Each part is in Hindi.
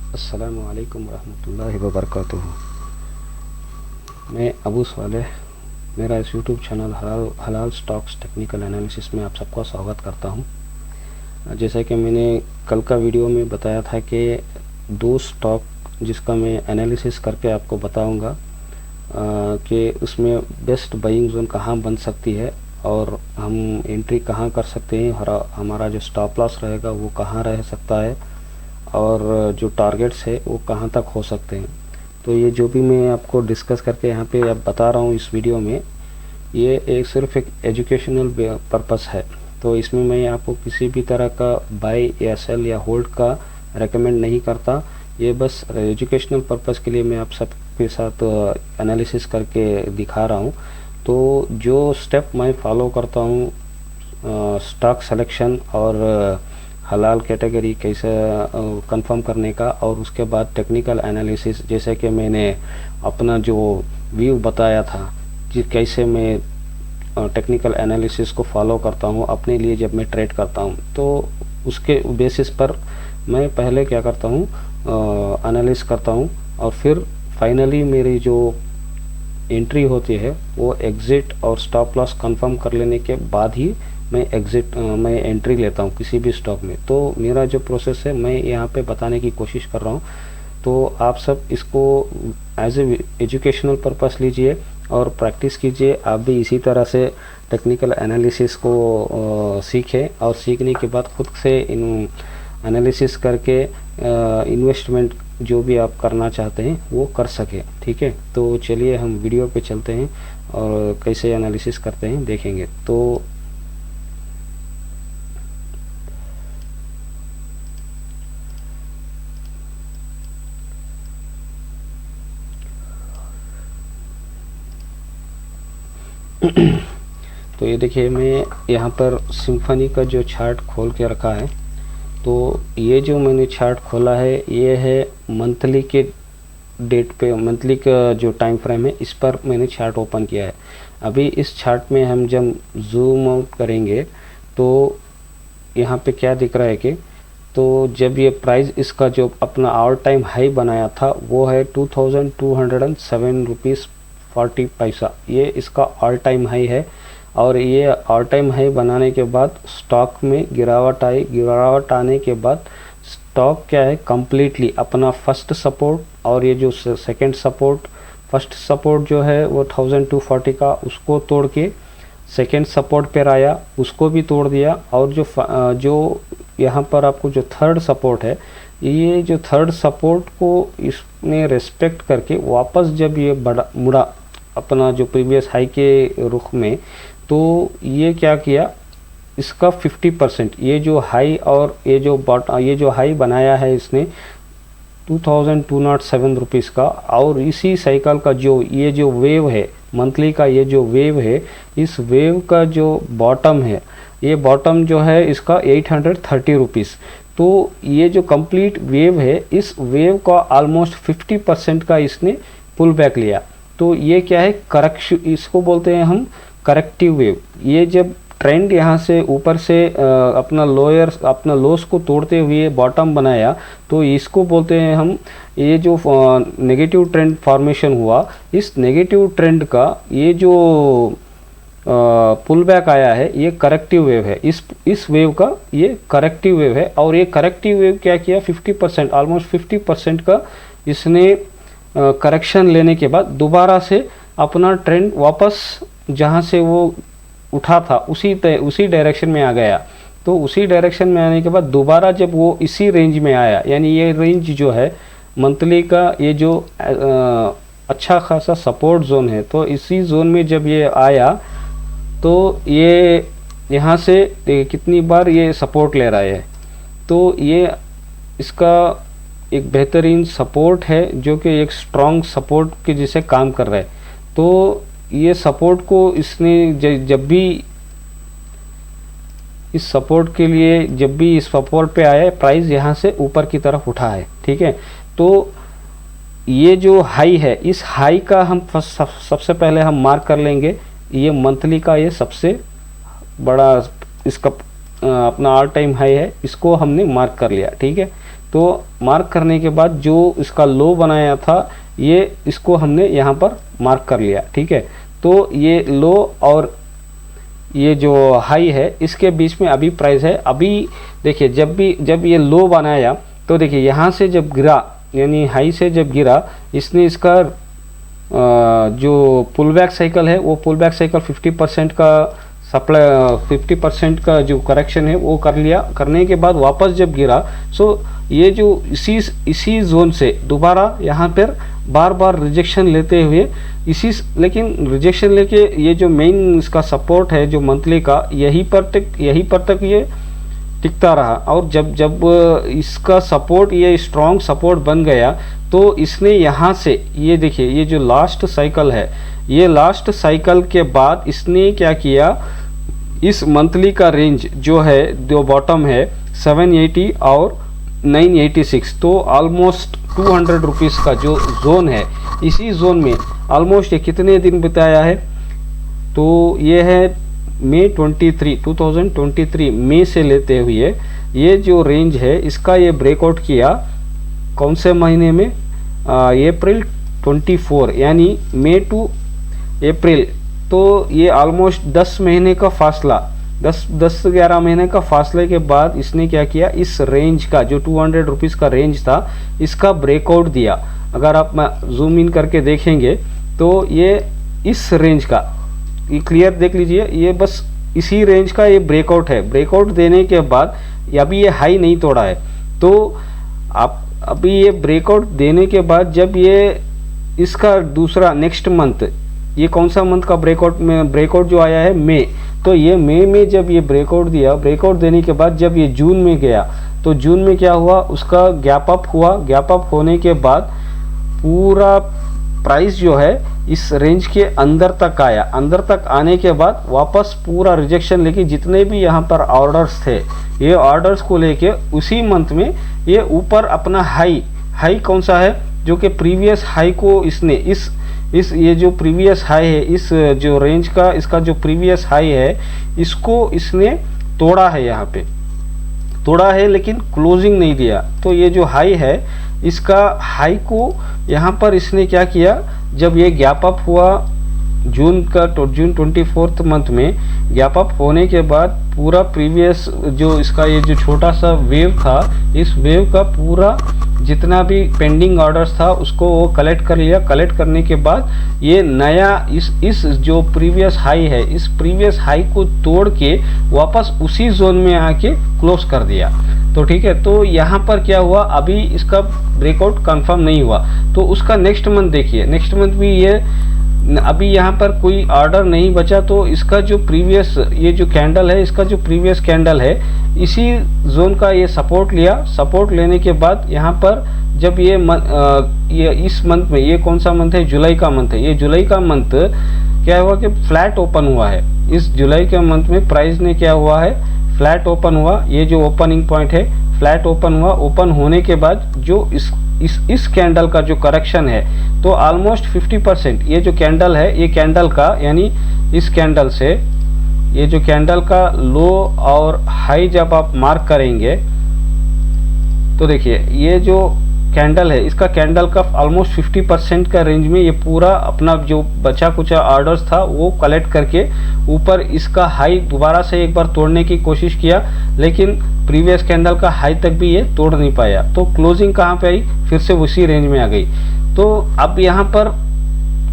अस्सलामु अलैकुम रहमतुल्लाहि व बरकातुहू। मैं अबू सालेह, मेरा इस यूट्यूब चैनल हलाल स्टॉक्स टेक्निकल एनालिसिस में आप सबका स्वागत करता हूं। जैसा कि मैंने कल का वीडियो में बताया था कि दो स्टॉक जिसका मैं एनालिसिस करके आपको बताऊंगा कि उसमें बेस्ट बाइंग जोन कहां बन सकती है और हम एंट्री कहां कर सकते हैं, हमारा जो स्टॉप लॉस रहेगा वो कहां रह सकता है और जो टारगेट्स है वो कहाँ तक हो सकते हैं। तो ये जो भी मैं आपको डिस्कस करके यहाँ पे अब बता रहा हूँ इस वीडियो में, ये एक सिर्फ एक एजुकेशनल पर्पस है। तो इसमें मैं आपको किसी भी तरह का बाय या सेल या होल्ड का रेकमेंड नहीं करता। ये बस एजुकेशनल पर्पस के लिए मैं आप सबके साथ एनालिसिस करके दिखा रहा हूँ। तो जो स्टेप मैं फॉलो करता हूँ स्टॉक सिलेक्शन और हलाल कैटेगरी कैसे कंफर्म करने का, और उसके बाद टेक्निकल एनालिसिस, जैसे कि मैंने अपना जो व्यू बताया था कि कैसे मैं टेक्निकल एनालिसिस को फॉलो करता हूँ अपने लिए जब मैं ट्रेड करता हूँ, तो उसके बेसिस पर मैं पहले क्या करता हूँ, एनालिसिस करता हूँ और फिर फाइनली मेरी जो एंट्री होती है वो एग्ज़िट और स्टॉप लॉस कंफर्म कर लेने के बाद ही मैं एंट्री लेता हूँ किसी भी स्टॉक में। तो मेरा जो प्रोसेस है मैं यहाँ पे बताने की कोशिश कर रहा हूँ। तो आप सब इसको एज ए एजुकेशनल पर्पस लीजिए और प्रैक्टिस कीजिए। आप भी इसी तरह से टेक्निकल एनालिसिस को सीखें और सीखने के बाद खुद से इन एनालिसिस करके इन्वेस्टमेंट जो भी आप करना चाहते हैं वो कर सकें। ठीक है, तो चलिए हम वीडियो पे चलते हैं और कैसे एनालिसिस करते हैं देखेंगे। तो ये देखिए, मैं यहाँ पर सिम्फनी का जो चार्ट खोल के रखा है। तो ये जो मैंने चार्ट खोला है ये है मंथली के डेट पे, मंथली का जो टाइम फ्रेम है इस पर मैंने चार्ट ओपन किया है। अभी इस चार्ट में हम जब जूम आउट करेंगे तो यहाँ पे क्या दिख रहा है कि तो जब ये प्राइस इसका जो अपना ऑल टाइम हाई बनाया था वो है 2207 रुपीज़ 40 पैसा, ये इसका ऑल टाइम हाई है। और ये ऑल टाइम हाई बनाने के बाद स्टॉक में गिरावट आई। गिरावट आने के बाद स्टॉक क्या है, कम्प्लीटली अपना फर्स्ट सपोर्ट और ये जो सेकंड सपोर्ट, फर्स्ट सपोर्ट जो है वो 1240 का, उसको तोड़ के सेकंड सपोर्ट पर आया, उसको भी तोड़ दिया। और जो यहाँ पर आपको जो थर्ड सपोर्ट है, ये जो थर्ड सपोर्ट को इसने रेस्पेक्ट करके वापस जब ये मुड़ा अपना जो प्रीवियस हाई के रुख में, तो ये क्या किया, इसका 50% ये जो हाई और ये जो हाई बनाया है इसने 2207 रुपीज़ का, और इसी साइकिल का जो ये जो वेव है मंथली का, ये जो वेव है, इस वेव का जो बॉटम है, ये बॉटम जो है इसका 830 रुपीज़। तो ये जो कंप्लीट वेव है, इस वेव का ऑलमोस्ट 50% का इसने पुल बैक लिया। तो ये क्या है, करेक्शन, इसको बोलते हैं हम करेक्टिव वेव। ये जब ट्रेंड यहाँ से ऊपर से अपना लोस को तोड़ते हुए बॉटम बनाया, तो इसको बोलते हैं हम, ये जो नेगेटिव ट्रेंड फॉर्मेशन हुआ, इस नेगेटिव ट्रेंड का ये जो पुल बैक आया है, ये करेक्टिव वेव है। इस वेव का ये करेक्टिव वेव है। और ये करेक्टिव वेव क्या किया, 50%, ऑलमोस्ट 50% का इसने करेक्शन लेने के बाद दोबारा से अपना ट्रेंड वापस जहाँ से वो उठा था उसी डायरेक्शन में आ गया। तो उसी डायरेक्शन में आने के बाद दोबारा जब वो इसी रेंज में आया, यानी ये रेंज जो है मंथली का, ये जो अच्छा खासा सपोर्ट जोन है, तो इसी जोन में जब ये आया तो ये यहाँ से कितनी बार ये सपोर्ट ले रहा है। तो ये इसका एक बेहतरीन सपोर्ट है जो कि एक स्ट्रॉन्ग सपोर्ट के जैसे काम कर रहा है। तो ये सपोर्ट को इसने जब भी इस सपोर्ट के लिए, जब भी इस सपोर्ट पे आया, प्राइस यहाँ से ऊपर की तरफ उठा है। ठीक है, तो ये जो हाई है, इस हाई का हम सबसे पहले हम मार्क कर लेंगे। ये मंथली का ये सबसे बड़ा इसका अपना ऑल टाइम हाई है, इसको हमने मार्क कर लिया। ठीक है, तो मार्क करने के बाद जो इसका लो बनाया था ये इसको हमने यहाँ पर मार्क कर लिया, ठीक है। तो ये लो और ये जो हाई है इसके बीच में अभी प्राइस है। अभी देखिए जब ये लो बनाया तो देखिए यहाँ से जब गिरा, यानी हाई से जब गिरा, इसने इसका जो पुल बैक साइकिल है वो पुल बैक साइकिल 50% का सप्लाई 50% का जो करेक्शन है वो कर लिया। करने के बाद वापस जब गिरा, सो ये जो इसी जोन से दोबारा यहाँ पर बार बार रिजेक्शन लेते हुए लेकिन रिजेक्शन लेके ये जो मेन इसका सपोर्ट है जो मंथली का, यहीं पर तक ये टिकता रहा। और जब इसका सपोर्ट, ये स्ट्रॉन्ग सपोर्ट बन गया, तो इसने यहाँ से ये देखिए ये जो लास्ट साइकिल है, ये लास्ट साइकिल के बाद इसने क्या किया, इस मंथली का रेंज जो है, जो बॉटम है 780 और 986, तो ऑलमोस्ट 200 रुपीज़ का जो जोन है, इसी जोन में ऑलमोस्ट ये कितने दिन बिताया है, तो ये है मई 2023 मई से लेते हुए ये जो रेंज है इसका ये ब्रेकआउट किया कौन से महीने में, अप्रैल 24, यानी मई टू अप्रैल। तो ये ऑलमोस्ट 10 महीने का फासला, 10-11 महीने का फासले के बाद इसने क्या किया, इस रेंज का जो 200 रुपीज़ का रेंज था इसका ब्रेकआउट दिया। अगर आप जूम इन करके देखेंगे तो ये इस रेंज का, ये क्लियर देख लीजिए, ये बस इसी रेंज का ये ब्रेकआउट है। ब्रेकआउट देने के बाद अभी ये हाई नहीं तोड़ा है, तो आप अभी ये ब्रेकआउट देने के बाद जब ये इसका दूसरा नेक्स्ट मंथ, ये कौन सा मंथ का ब्रेकआउट जो आया है, मई, तो ये मई में जब ये ब्रेकआउट दिया, ब्रेकआउट देने के बाद जब ये जून में गया, तो जून में क्या हुआ, उसका गैप अप हुआ। गैप अप होने के बाद पूरा प्राइस जो है इस रेंज के अंदर तक आया। अंदर तक आने के बाद वापस पूरा रिजेक्शन लेके जितने भी यहाँ पर ऑर्डर्स थे, ये ऑर्डर्स को लेके उसी मंथ में ये ऊपर अपना हाई कौन सा है, जो कि प्रीवियस हाई को इसने इस ये जो प्रीवियस हाई है, इस जो रेंज का इसका जो प्रीवियस हाई है, इसको इसने तोड़ा है, यहाँ पे तोड़ा है, लेकिन क्लोजिंग नहीं दिया। तो ये जो हाई है, इसका हाई को यहाँ पर इसने क्या किया, जब ये गैप अप हुआ जून 24 मंथ में, गैप अप होने के बाद पूरा प्रीवियस जो इसका ये जो छोटा सा वेव था, इस वेव का पूरा जितना भी पेंडिंग ऑर्डर्स था उसको वो कलेक्ट कर लिया। कलेक्ट करने के बाद ये नया इस जो प्रीवियस हाई है, इस प्रीवियस हाई को तोड़ के वापस उसी जोन में आके क्लोज कर दिया। तो ठीक है, तो यहाँ पर क्या हुआ, अभी इसका ब्रेकआउट कंफर्म नहीं हुआ, तो उसका नेक्स्ट मंथ देखिए, नेक्स्ट मंथ भी ये अभी यहाँ पर कोई ऑर्डर नहीं बचा, तो इसका जो प्रीवियस ये जो कैंडल है, इसका जो प्रीवियस कैंडल है, इसी जोन का ये सपोर्ट लिया। सपोर्ट लेने के बाद यहाँ पर जब ये इस मंथ में, ये कौन सा मंथ है, जुलाई का मंथ है, ये जुलाई का मंथ क्या हुआ कि फ्लैट ओपन हुआ है। इस जुलाई के मंथ में प्राइस ने क्या हुआ है, फ्लैट ओपन हुआ। ये जो ओपनिंग पॉइंट है फ्लैट ओपन हुआ। ओपन होने के बाद जो इस कैंडल का जो करेक्शन है, तो ऑलमोस्ट 50% ये जो कैंडल है, ये कैंडल का, यानी इस कैंडल से ये जो कैंडल का लो और हाई जब आप मार्क करेंगे तो देखिए ये जो कैंडल है, इसका कैंडल का ऑलमोस्ट 50% का रेंज में ये पूरा अपना जो बचा कुचा ऑर्डर्स था वो कलेक्ट करके ऊपर इसका हाई दोबारा से एक बार तोड़ने की कोशिश किया, लेकिन प्रीवियस कैंडल का हाई तक भी ये तोड़ नहीं पाया। तो क्लोजिंग कहाँ पे आई, फिर से उसी रेंज में आ गई। तो अब यहाँ पर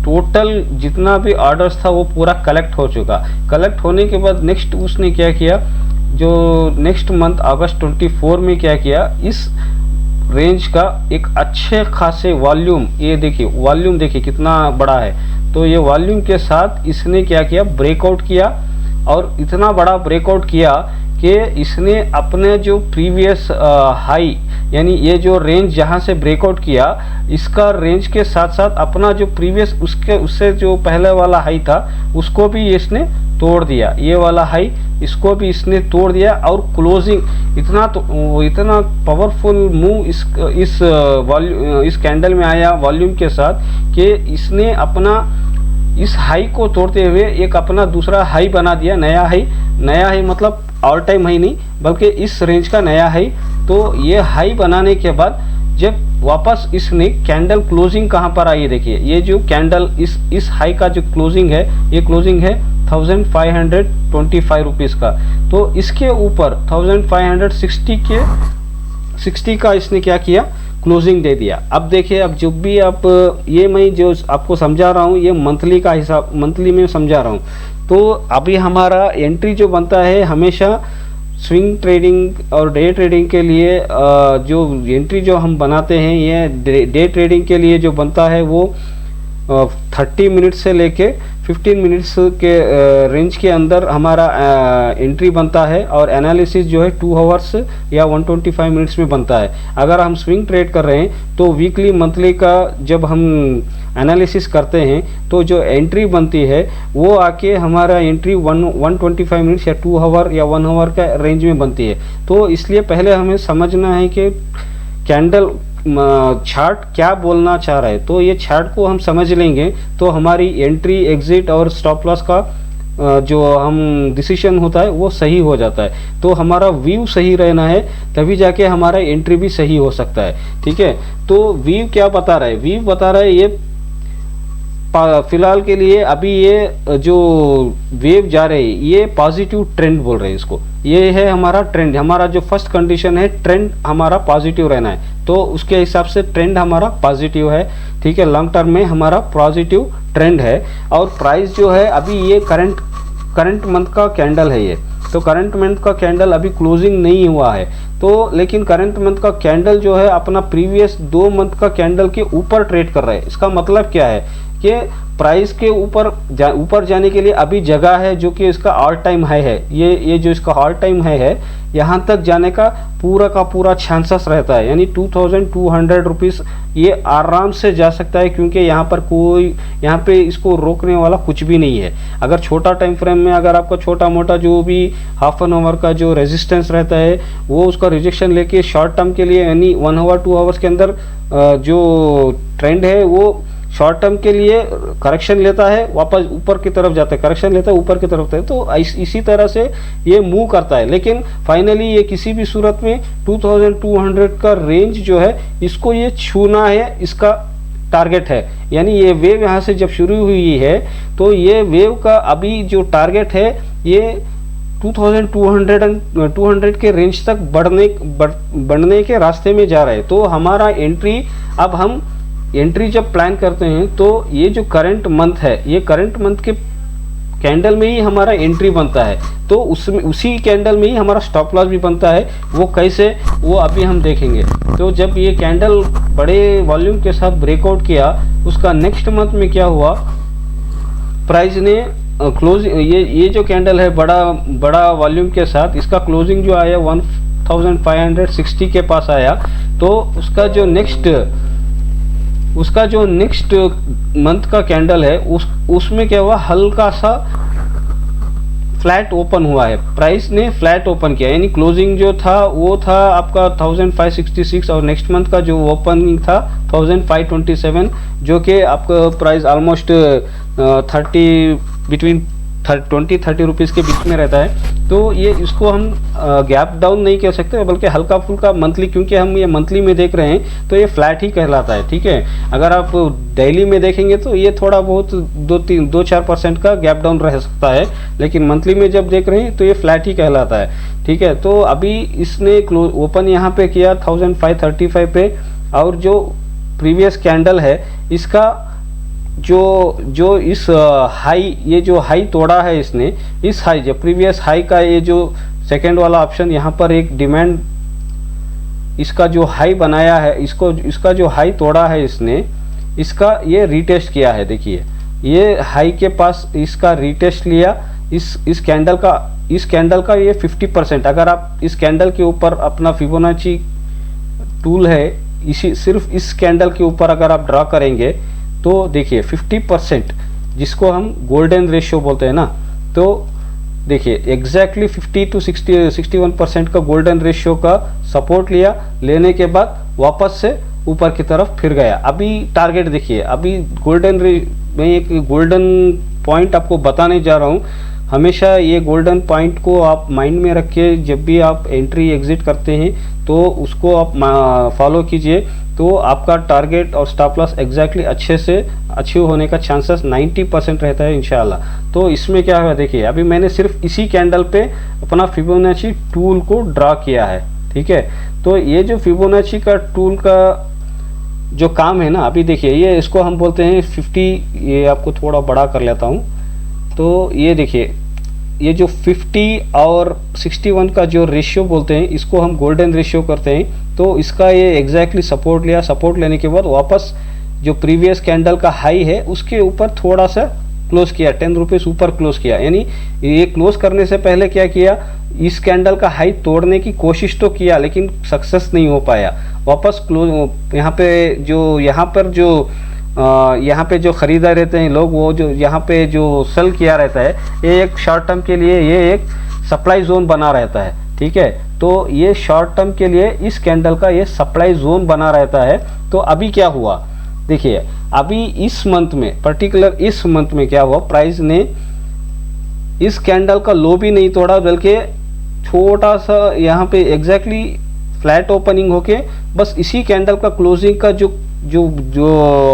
टोटल जितना भी ऑर्डर्स था वो पूरा कलेक्ट हो चुका। कलेक्ट होने के बाद नेक्स्ट उसने क्या किया, जो नेक्स्ट मंथ अगस्त 24 में क्या किया, इस रेंज का एक अच्छे खासे वॉल्यूम, ये देखिए वॉल्यूम देखिए कितना बड़ा है, तो ये वॉल्यूम के साथ इसने क्या किया, ब्रेकआउट किया। और इतना बड़ा ब्रेकआउट किया कि इसने अपने जो प्रीवियस हाई, यानी ये जो रेंज जहाँ से ब्रेकआउट किया, इसका रेंज के साथ साथ अपना जो प्रीवियस उससे जो पहले वाला हाई था उसको भी इसने तोड़ दिया। ये वाला हाई इसको भी इसने तोड़ दिया। और क्लोजिंग इतना पावरफुल मूव इस कैंडल में आया वॉल्यूम के साथ कि इसने अपना इस हाई को तोड़ते हुए एक अपना दूसरा हाई बना दिया, नया हाई मतलब ऑल टाइम हाई नहीं, बल्कि इस रेंज का नया हाई तो ये हाई बनाने के बाद जब वापस इसने कैंडल क्लोजिंग कहाँ पर आई, देखिए ये जो कैंडल इस हाई का जो क्लोजिंग है, ये क्लोजिंग है 1525 रुपीज़ का। तो इसके ऊपर 1560 का इसने क्या किया, क्लोजिंग दे दिया। अब देखिए, अब जब भी आप ये मैं जो आपको समझा रहा हूँ ये मंथली का हिसाब, मंथली में समझा रहा हूँ। तो अभी हमारा एंट्री जो बनता है हमेशा स्विंग ट्रेडिंग और डे ट्रेडिंग के लिए जो एंट्री जो हम बनाते हैं, ये डे ट्रेडिंग के लिए जो बनता है वो 30 मिनट से लेके 15 मिनट्स के रेंज के अंदर हमारा एंट्री बनता है, और एनालिसिस जो है 2 आवर्स या 125 मिनट्स में बनता है। अगर हम स्विंग ट्रेड कर रहे हैं तो वीकली मंथली का जब हम एनालिसिस करते हैं तो जो एंट्री बनती है वो आके हमारा एंट्री 125 मिनट्स या 2 आवर या 1 आवर का रेंज में बनती है। तो इसलिए पहले हमें समझना है कि कैंडल चार्ट क्या बोलना चाह रहा है। तो ये चार्ट को हम समझ लेंगे तो हमारी एंट्री, एग्जिट और स्टॉप लॉस का जो हम डिसीजन होता है वो सही हो जाता है। तो हमारा व्यू सही रहना है, तभी जाके हमारा एंट्री भी सही हो सकता है। ठीक है, तो व्यू क्या बता रहा है, व्यू बता रहा है ये फिलहाल के लिए अभी ये जो वेव जा रही है ये पॉजिटिव ट्रेंड बोल रहे हैं इसको। ये है हमारा ट्रेंड, हमारा जो फर्स्ट कंडीशन है ट्रेंड हमारा पॉजिटिव रहना है, तो उसके हिसाब से ट्रेंड हमारा पॉजिटिव है। ठीक है, लॉन्ग टर्म में हमारा पॉजिटिव ट्रेंड है। और प्राइस जो है अभी ये करंट मंथ का कैंडल है ये, तो करंट मंथ का कैंडल अभी क्लोजिंग नहीं हुआ है, तो लेकिन करंट मंथ का कैंडल जो है अपना प्रीवियस 2 मंथ का कैंडल के ऊपर ट्रेड कर रहा है। इसका मतलब क्या है कि प्राइस के ऊपर जाने के लिए अभी जगह है, जो कि इसका ऑल टाइम हाई है। ये जो इसका ऑल टाइम हाई है, यहाँ तक जाने का पूरा चांसेस रहता है, यानी 2200 रुपीज़ ये आराम से जा सकता है, क्योंकि यहाँ पे इसको रोकने वाला कुछ भी नहीं है। अगर छोटा टाइम फ्रेम में अगर आपका छोटा मोटा जो भी हाफ एन आवर का जो रेजिस्टेंस रहता है वो उसका रिजेक्शन लेके शॉर्ट टर्म के लिए यानी 1 आवर 2 आवर्स के अंदर जो ट्रेंड है वो शॉर्ट टर्म के लिए करेक्शन लेता है, वापस ऊपर की तरफ जाता है, करेक्शन लेता है ऊपर की तरफ जाता है, तो इसी तरह से ये मूव करता है। लेकिन फाइनली ये किसी भी सूरत में 2200 का रेंज जो है इसको ये छूना है, इसका टारगेट है। यानी ये वेव यहाँ से जब शुरू हुई है तो ये वेव का अभी जो टारगेट है ये 2200 के रेंज तक बढ़ने के रास्ते में जा रहा है। तो हमारा एंट्री, अब हम एंट्री जब प्लान करते हैं तो ये जो करंट मंथ है, ये करंट मंथ के कैंडल में ही हमारा एंट्री बनता है, तो उसमें उसी कैंडल में ही हमारा स्टॉप लॉस भी बनता है। वो कैसे, वो अभी हम देखेंगे। तो जब ये कैंडल बड़े वॉल्यूम के साथ ब्रेकआउट किया, उसका नेक्स्ट मंथ में क्या हुआ, प्राइस ने क्लोज, ये जो कैंडल है बड़ा वॉल्यूम के साथ, इसका क्लोजिंग जो आया 1560 के पास आया। तो उसका जो नेक्स्ट मंथ का कैंडल है उसमें क्या हुआ, हल्का सा फ्लैट ओपन हुआ है, प्राइस ने फ्लैट ओपन किया, यानी क्लोजिंग जो था वो था आपका 1566 और नेक्स्ट मंथ का जो ओपनिंग था 1527, जो कि आपका प्राइस ऑलमोस्ट 20-30 रुपीज़ के बीच में रहता है। तो ये इसको हम गैप डाउन नहीं कह सकते, बल्कि हल्का फुल्का मंथली, क्योंकि हम ये मंथली में देख रहे हैं तो ये फ्लैट ही कहलाता है। ठीक है, अगर आप डेली में देखेंगे तो ये थोड़ा बहुत 2-4% का गैप डाउन रह सकता है, लेकिन मंथली में जब देख रहे हैं तो ये फ्लैट ही कहलाता है। ठीक है, तो अभी इसने ओपन यहाँ पे किया 1535 पे, और जो प्रीवियस कैंडल है इसका जो इस हाई, ये जो हाई तोड़ा है इसने, इस हाई जो प्रीवियस हाई का ये जो सेकेंड वाला ऑप्शन यहाँ पर एक डिमांड, इसका जो हाई बनाया है, इसका जो हाई तोड़ा है इसने, इसका ये रीटेस्ट किया है। देखिए ये हाई के पास इसका रीटेस्ट लिया, इस कैंडल का ये 50%, अगर आप इस कैंडल के ऊपर अपना फिबोनाची टूल है, सिर्फ इस कैंडल के ऊपर अगर आप ड्रा करेंगे तो देखिए 50%, जिसको हम गोल्डन रेशियो बोलते हैं ना, तो देखिए एग्जैक्टली 50 to 61% का गोल्डन रेशियो का सपोर्ट लिया, लेने के बाद वापस से ऊपर की तरफ फिर गया। अभी टारगेट देखिए, अभी मैं एक गोल्डन पॉइंट आपको बताने जा रहा हूँ। हमेशा ये गोल्डन पॉइंट को आप माइंड में रख के जब भी आप एंट्री एग्जिट करते हैं तो उसको आप फॉलो कीजिए, तो आपका टारगेट और स्टॉप लॉस एग्जैक्टली अच्छे से अचीव होने का चांसेस 90% रहता है इंशाल्लाह। तो इसमें क्या हुआ देखिए, अभी मैंने सिर्फ इसी कैंडल पे अपना फिबोनाची टूल को ड्रा किया है, ठीक है। तो ये जो फिबोनाची का टूल का जो काम है ना, अभी देखिए ये इसको हम बोलते हैं 50, ये आपको थोड़ा बड़ा कर लेता हूँ। तो ये देखिए, ये जो 50 और 61 का जो रेशियो बोलते हैं, इसको हम गोल्डन रेशियो करते हैं। तो इसका ये एग्जैक्टली सपोर्ट लिया, सपोर्ट लेने के बाद वापस जो प्रीवियस कैंडल का हाई है उसके ऊपर थोड़ा सा क्लोज किया, 10 रुपीज़ ऊपर क्लोज किया। यानी ये क्लोज करने से पहले क्या किया, इस कैंडल का हाई तोड़ने की कोशिश तो किया लेकिन सक्सेस नहीं हो पाया। वापस क्लोज यहाँ पे जो खरीदार रहते हैं लोग, वो जो यहाँ पे जो सेल किया रहता है, ये एक शॉर्ट टर्म के लिए ये एक सप्लाई जोन बना रहता है, ठीक है। तो ये शॉर्ट टर्म के लिए इस कैंडल का ये सप्लाई जोन बना रहता है। तो अभी क्या हुआ देखिए, अभी इस मंथ में, पर्टिकुलर इस मंथ में क्या हुआ, प्राइस ने इस कैंडल का लो भी नहीं तोड़ा, बल्कि छोटा सा यहाँ पे एग्जैक्टली फ्लैट ओपनिंग होके बस इसी कैंडल का क्लोजिंग का जो जो जो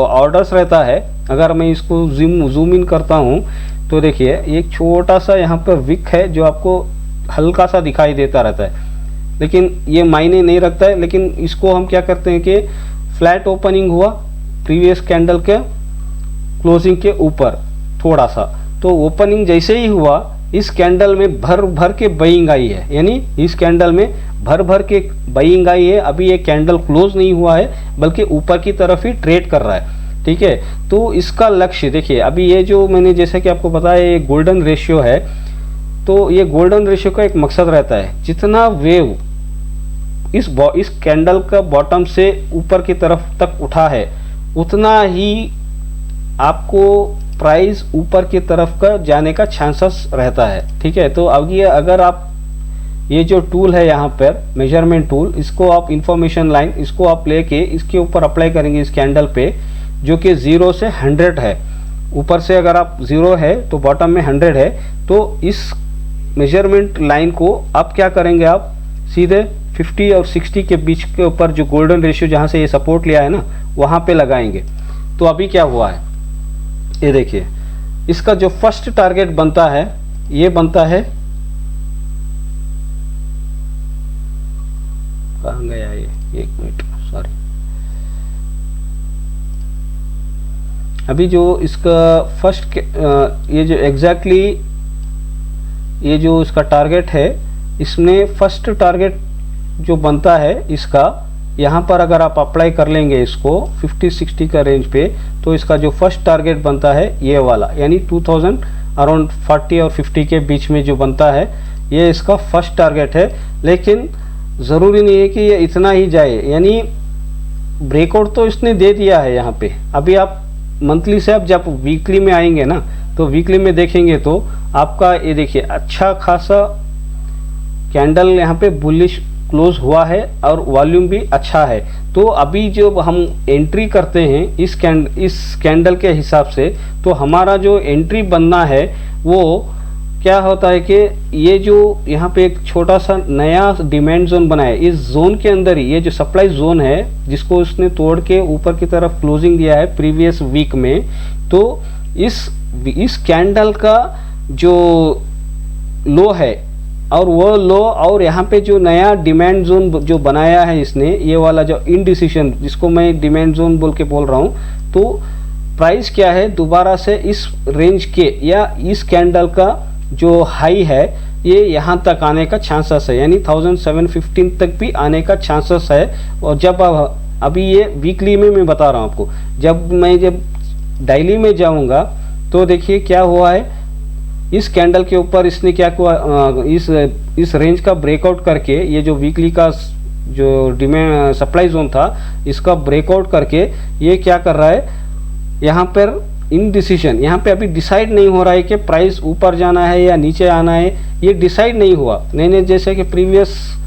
ऑर्डर्स रहता है, अगर मैं इसको जूम इन करता हूँ तो देखिए एक छोटा सा यहाँ पर विक है जो आपको हल्का सा दिखाई देता रहता है, लेकिन ये मायने नहीं रखता है। लेकिन इसको हम क्या करते हैं कि फ्लैट ओपनिंग हुआ प्रीवियस कैंडल के क्लोजिंग के ऊपर थोड़ा सा, तो ओपनिंग जैसे ही हुआ इस कैंडल में भर भर के बाइंग आई है, यानी इस कैंडल में भर भर के बाइंग आई है। अभी ये कैंडल क्लोज नहीं हुआ है बल्कि ऊपर की तरफ ही ट्रेड कर रहा है, ठीक है। तो इसका लक्ष्य देखिए, अभी ये जो मैंने जैसे कि आपको बताया ये गोल्डन रेशियो है, तो ये गोल्डन रेशियो का एक मकसद रहता है, जितना वेव इस कैंडल का बॉटम से ऊपर की तरफ तक उठा है उतना ही आपको प्राइस ऊपर की तरफ का जाने का चांसेस रहता है, ठीक है। तो अब ये अगर आप ये जो टूल है यहाँ पर मेजरमेंट टूल, इसको आप इंफॉर्मेशन लाइन, इसको आप लेके इसके ऊपर अप्लाई करेंगे इस कैंडल पे, जो कि 0 से 100 है। ऊपर से अगर आप 0 है तो बॉटम में 100 है, तो इस मेजरमेंट लाइन को आप क्या करेंगे, आप सीधे 50 और 60 के बीच के ऊपर जो गोल्डन रेशियो जहाँ से ये सपोर्ट लिया है ना, वहाँ पे लगाएंगे। तो अभी क्या हुआ है ये देखिए, इसका जो फर्स्ट टारगेट बनता है ये बनता है, कहाँ गया ये, एक मिनट सॉरी, अभी जो इसका फर्स्ट ये जो एग्जैक्टली ये जो इसका टारगेट है, इसमें फर्स्ट टारगेट जो बनता है इसका, यहाँ पर अगर आप अप्लाई कर लेंगे इसको 50-60 का रेंज पे, तो इसका जो फर्स्ट टारगेट बनता है ये वाला, यानी 2000 अराउंड 40 और 50 के बीच में जो बनता है, ये इसका फर्स्ट टारगेट है। लेकिन ज़रूरी नहीं है कि ये इतना ही जाए, यानी ब्रेकआउट तो इसने दे दिया है यहाँ पे। अभी आप मंथली से, अब जब वीकली में आएंगे ना, तो वीकली में देखेंगे तो आपका ये देखिए अच्छा खासा कैंडल यहाँ पे बुलिश क्लोज हुआ है और वॉल्यूम भी अच्छा है। तो अभी जो हम एंट्री करते हैं इस कैंडल के हिसाब से, तो हमारा जो एंट्री बनना है वो क्या होता है कि ये जो यहाँ पे एक छोटा सा नया डिमांड जोन बना है, इस जोन के अंदर ही ये जो सप्लाई जोन है जिसको उसने तोड़ के ऊपर की तरफ क्लोजिंग दिया है प्रीवियस वीक में, तो इस कैंडल का जो लो है और वो लो, और यहाँ पे जो नया डिमांड जोन जो बनाया है इसने, ये वाला जो इनडिसीजन जिसको मैं डिमांड जोन बोल के बोल रहा हूँ, तो प्राइस क्या है दोबारा से इस रेंज के या इस कैंडल का जो हाई है ये यहाँ तक आने का चांसेस है, यानी 1715 तक भी आने का चांसेस है। और जब अभी ये वीकली में मैं बता रहा हूँ आपको, जब डेली में जाऊँगा तो देखिए क्या हुआ है, इस कैंडल के ऊपर इसने क्या हुआ, इस रेंज का ब्रेकआउट करके, ये जो वीकली का जो डिमांड सप्लाई जोन था इसका ब्रेकआउट करके ये क्या कर रहा है, यहाँ पर इनडिसीजन, यहाँ पे अभी डिसाइड नहीं हो रहा है कि प्राइस ऊपर जाना है या नीचे आना है, ये डिसाइड नहीं हुआ। मैंने जैसे कि प्रीवियस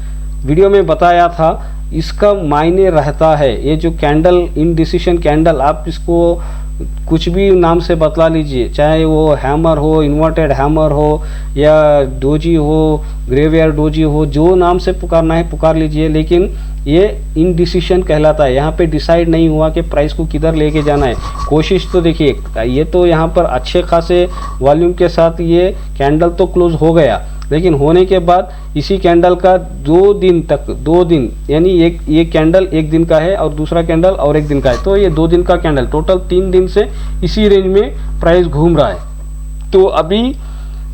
वीडियो में बताया था, इसका मायने रहता है ये जो कैंडल इनडिसीजन कैंडल, आप इसको कुछ भी नाम से बतला लीजिए, चाहे वो हैमर हो, इन्वर्टेड हैमर हो, या डोजी हो, ग्रेवयार्ड डोजी हो, जो नाम से पुकारना है पुकार लीजिए, लेकिन ये इनडिसीशन कहलाता है। यहाँ पे डिसाइड नहीं हुआ कि प्राइस को किधर लेके जाना है। कोशिश तो देखिए, ये तो यहाँ पर अच्छे खासे वॉल्यूम के साथ ये कैंडल तो क्लोज हो गया, लेकिन होने के बाद इसी कैंडल का 2 दिन तक, 2 दिन यानी ये कैंडल 1 दिन का है और दूसरा कैंडल और 1 दिन का है, तो ये 2 दिन का कैंडल, टोटल 3 दिन से इसी रेंज में प्राइस घूम रहा है। तो अभी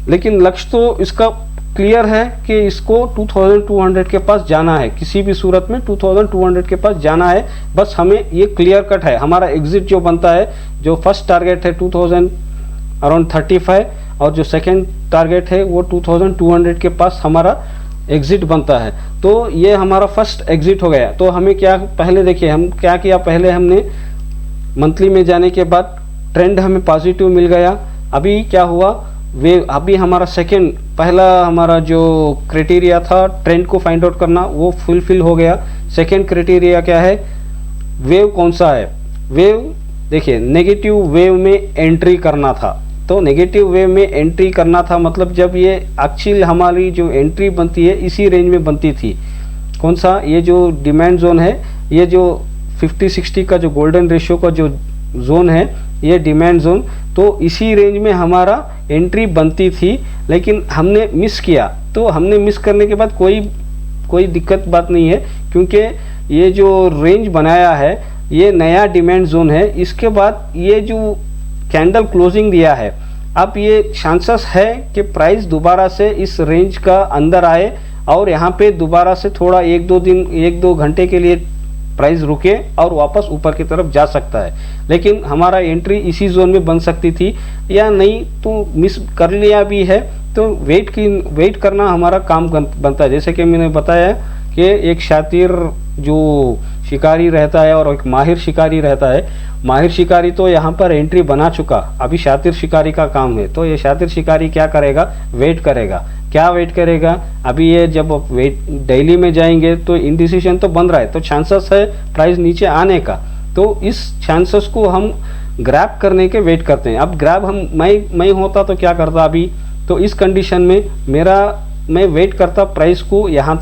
लेकिन लक्ष्य तो इसका क्लियर है कि इसको 2200 के पास जाना है, किसी भी सूरत में 2200 के पास जाना है। बस हमें ये क्लियर कट है। हमारा एग्जिट जो बनता है, जो फर्स्ट टारगेट है 2035 और जो सेकंड टारगेट है वो 2200 के पास हमारा एग्जिट बनता है। तो ये हमारा फर्स्ट एग्जिट हो गया। तो हमें क्या, पहले देखिए हम क्या किया, पहले हमने मंथली में जाने के बाद ट्रेंड हमें पॉजिटिव मिल गया। अभी क्या हुआ, वे अभी हमारा सेकंड, पहला हमारा जो क्राइटेरिया था ट्रेंड को फाइंड आउट करना, वो फुलफिल हो गया। सेकंड क्राइटेरिया क्या है, वेव कौन सा है, वेव देखिए नेगेटिव वेव में एंट्री करना था। तो नेगेटिव वेव में एंट्री करना था मतलब जब ये एक्चुअल हमारी जो एंट्री बनती है इसी रेंज में बनती थी। कौन सा, ये जो डिमांड जोन है, ये जो 50-60 का जो गोल्डन रेशियो का जो जोन है, ये डिमांड जोन, तो इसी रेंज में हमारा एंट्री बनती थी, लेकिन हमने मिस किया। तो हमने मिस करने के बाद कोई दिक्कत बात नहीं है, क्योंकि ये जो रेंज बनाया है ये नया डिमांड जोन है। इसके बाद ये जो कैंडल क्लोजिंग दिया है, अब ये चांसेस है कि प्राइस दोबारा से इस रेंज का अंदर आए और यहाँ पे दोबारा से थोड़ा 1-2 घंटे के लिए प्राइस रुके और वापस ऊपर की तरफ जा सकता है। लेकिन हमारा एंट्री इसी जोन में बन सकती थी, या नहीं तो मिस कर लिया भी है तो वेट करना हमारा काम बनता है। जैसे कि मैंने बताया कि एक शातिर जो शिकारी रहता है और एक माहिर शिकारी रहता है। माहिर शिकारी तो यहाँ पर एंट्री बना चुका, अभी शातिर शिकारी का काम है। तो ये शातिर शिकारी क्या करेगा, वेट करेगा। क्या वेट करेगा, अभी ये जब वेट डेली में जाएंगे तो इंडिसीजन तो बन रहा है, तो चांसेस है प्राइस नीचे आने का। तो इस चांसेस को हम ग्रैब करने के वेट करते हैं। अब ग्रैब मैं होता तो क्या करता अभी, तो इस कंडीशन में मैं वेट करता प्राइस को यहाँ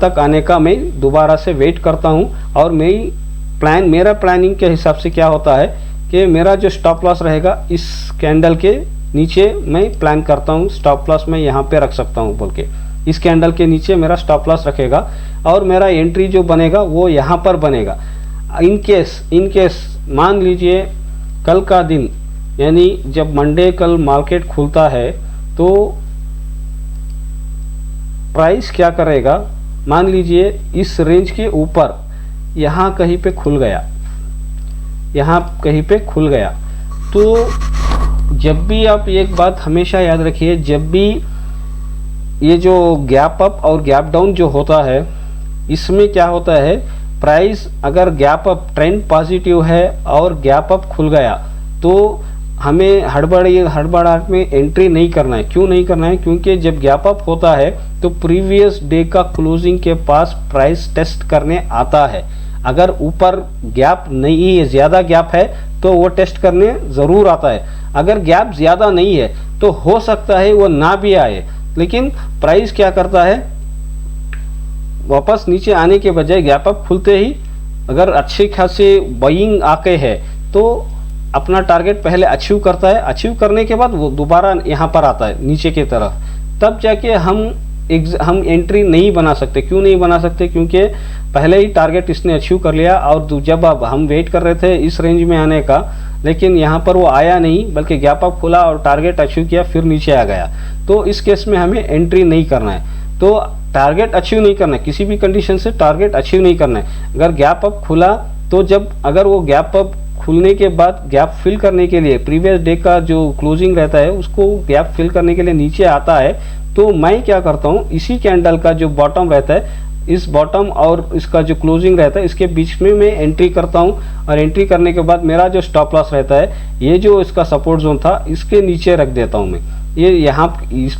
तक आने का, मैं दोबारा से वेट करता हूँ। और मेरा प्लानिंग के हिसाब से क्या होता है कि मेरा जो स्टॉप लॉस रहेगा इस कैंडल के नीचे मैं प्लान करता हूँ, स्टॉप लॉस मैं यहाँ पे रख सकता हूँ बोल के, इस कैंडल के नीचे मेरा स्टॉप लॉस रखेगा और मेरा एंट्री जो बनेगा वो यहाँ पर बनेगा। इन केस मान लीजिए कल का दिन, यानी जब मंडे कल मार्केट खुलता है तो प्राइस क्या करेगा, मान लीजिए इस रेंज के ऊपर यहाँ कहीं पे खुल गया, तो जब भी आप एक बात हमेशा याद रखिए, जब भी ये जो गैप अप और गैप डाउन जो होता है, इसमें क्या होता है, प्राइस अगर गैप अप ट्रेंड पॉजिटिव है और गैप अप खुल गया तो हमें हड़बड़ाहट में एंट्री नहीं करना है। क्यों नहीं करना है, क्योंकि जब गैप अप होता है तो प्रीवियस डे का क्लोजिंग के पास प्राइस टेस्ट करने आता है। अगर ऊपर गैप नहीं है, ज़्यादा गैप है तो वो टेस्ट करने ज़रूर आता है। अगर गैप ज़्यादा नहीं है तो हो सकता है वो ना भी आए, लेकिन प्राइस क्या करता है, वापस नीचे आने के बजाय गैप अप खुलते ही अगर अच्छे खासे बाइंग आके है तो अपना टारगेट पहले अचीव करता है। अचीव करने के बाद वो दोबारा यहाँ पर आता है नीचे की तरफ, तब जाके हम एंट्री नहीं बना सकते। क्यों नहीं बना सकते, क्योंकि पहले ही टारगेट इसने अचीव कर लिया और जब अब हम वेट कर रहे थे इस रेंज में आने का, लेकिन यहाँ पर वो आया नहीं, बल्कि गैप अप खुला और टारगेट अचीव किया, फिर नीचे आ गया। तो इस केस में हमें एंट्री नहीं करना है। तो टारगेट अचीव नहीं करना है, किसी भी कंडीशन से टारगेट अचीव नहीं करना है। अगर गैप अप खुला तो अगर वो गैप अप खुलने के बाद गैप फिल करने के लिए प्रीवियस डे का जो क्लोजिंग रहता है उसको गैप फिल करने के लिए नीचे आता है, तो मैं क्या करता हूँ, इसी कैंडल का जो बॉटम रहता है, इस बॉटम और इसका जो क्लोजिंग रहता है इसके बीच में मैं एंट्री करता हूँ। और एंट्री करने के बाद मेरा जो स्टॉप लॉस रहता है, ये जो इसका सपोर्ट जोन था इसके नीचे रख देता हूँ मैं। ये यहाँ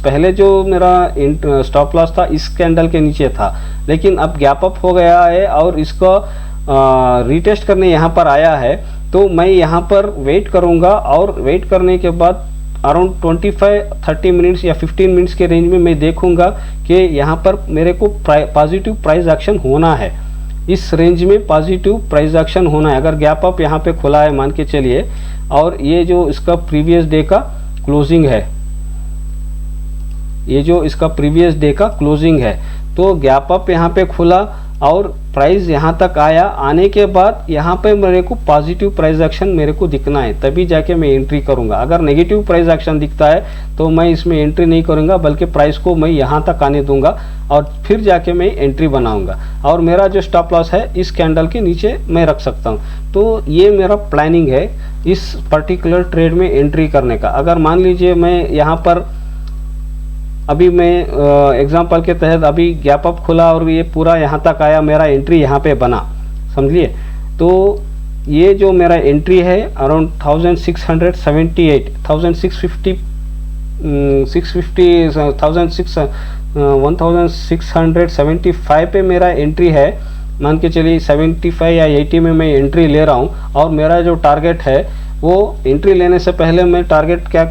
पहले जो मेरा स्टॉप लॉस था इस कैंडल के नीचे था, लेकिन अब गैप अप हो गया है और इसका रीटेस्ट करने यहाँ पर आया है, तो मैं यहाँ पर वेट करूँगा और वेट करने के बाद अराउंड 25-30 मिनट्स या 15 मिनट्स के रेंज में मैं देखूंगा कि यहाँ पर मेरे को पॉजिटिव प्राइस एक्शन होना है, इस रेंज में पॉजिटिव प्राइस एक्शन होना है। अगर गैप अप यहाँ पे खुला है मान के चलिए, और ये जो इसका प्रीवियस डे का क्लोजिंग है, ये जो इसका प्रीवियस डे का क्लोजिंग है, तो गैप अप यहाँ पे खुला और प्राइस यहाँ तक आया, आने के बाद यहाँ पे मेरे को पॉजिटिव प्राइस एक्शन मेरे को दिखना है, तभी जाके मैं एंट्री करूँगा। अगर नेगेटिव प्राइस एक्शन दिखता है तो मैं इसमें एंट्री नहीं करूँगा, बल्कि प्राइस को मैं यहाँ तक आने दूंगा और फिर जाके मैं एंट्री बनाऊँगा। और मेरा जो स्टॉप लॉस है इस कैंडल के नीचे मैं रख सकता हूँ। तो ये मेरा प्लानिंग है इस पर्टिकुलर ट्रेड में एंट्री करने का। अगर मान लीजिए मैं यहाँ पर अभी मैं एग्जांपल के तहत अभी गैप अप खुला और ये पूरा यहाँ तक आया, मेरा एंट्री यहाँ पे बना, समझिए। तो ये जो मेरा एंट्री है अराउंड 1678 1675 पे मेरा एंट्री है, मान के चलिए 75 या 80 में मैं एंट्री ले रहा हूँ। और मेरा जो टारगेट है वो एंट्री लेने से पहले मैं टारगेट क्या